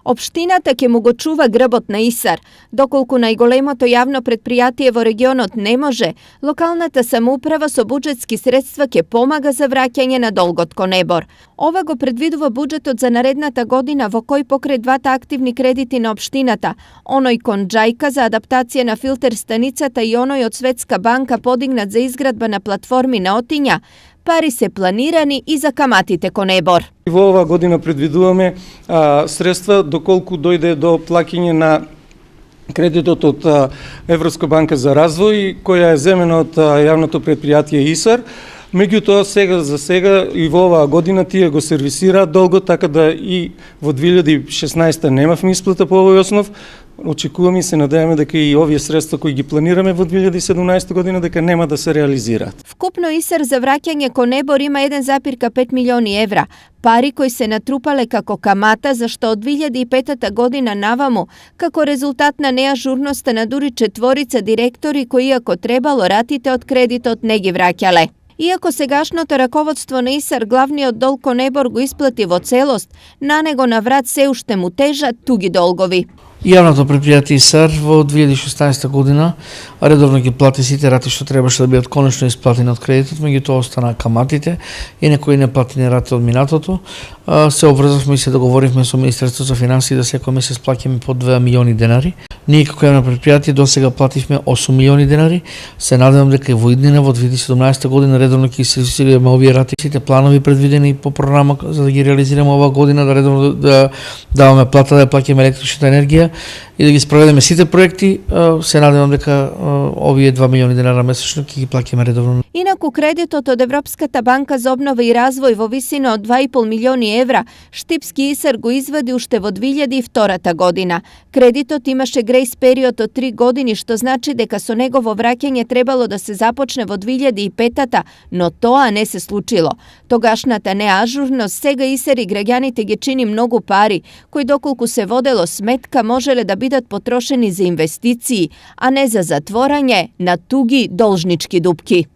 Общината ќе му го чува грбот на Исар. Доколку најголемото јавно предпријатие во регионот не може, локалната самоуправа со буџетски средства ќе помага за враќање на долгот кон ЕБОР. Ова го предвидува буџетот за наредната година во кој покрај двата активни кредити на општината, оној кон Џајка за адаптација на филтер станицата и оној од Светска банка подигнат за изградба на платформи на Отиња, пари се планирани и за каматите кон ЕБОР. Во оваа година предвидуваме средства доколку дојде до плаќање на кредитот од Европска банка за развој, која е земена од јавното предпријатие ИСАР. Меѓутоа, за сега и во оваа година тие го сервисираат долгот, така да и во 2016 немавме исплата по овој основ. Очекуваме и се надеваме дека и овие средства кои ги планираме во 2017 година дека нема да се реализираат. Вкупно ИСАР за враќање кон ЕБОР има 1,5 милиони евра, пари кои се натрупале како камата, зашто од 2005 година наваму, како резултат на неажурноста на дури 4 директори кои, ако требало, ратите од кредитот не ги враќале. Иако сегашното раководство на ИСАР главниот долг кон ЕБОР го исплати во целост, на него на врат се уште му тежат туги долгови. Јавното предпријатие ИСАР во 2016 година редовно ги плати сите рати што требаше да бидат конечно исплатени од кредитот, меѓутоа останаа каматите и некои неплатени рати од минатото. Се обврзавме и се договоривме со Министерството за финансии да секој месец плаќаме по 2 милиони денари. Ние како јавно предпријатие досега плативме 8 милиони денари. Се надевам дека и во иднина во 2017 година редовно ќе сервисираме овие рати. Сите планови предвидени по програма за да ги реализираме оваа година, да редовно да даваме плата, да плаќаме електричната енергија и да ги спроведеме сите проекти, се надевам дека овие 2 милиони денара месечно ќе ги плаќаме редовно. Инаку кредитот од Европската банка за обнова и развој во висина од 2,5 милиони евра, Штипски ИСАР го извади уште во 2002 година. Кредитот имаше грејс период од 3 години, што значи дека со негово враќање требало да се започне во 2005-та, но тоа не се случило. Тогашната неажурност сега ИСАР и граѓаните ги чини многу пари, кои доколку се водело сметка можеле да бидат потрошени за инвестиции, а не за затворање на туги должнички дупки.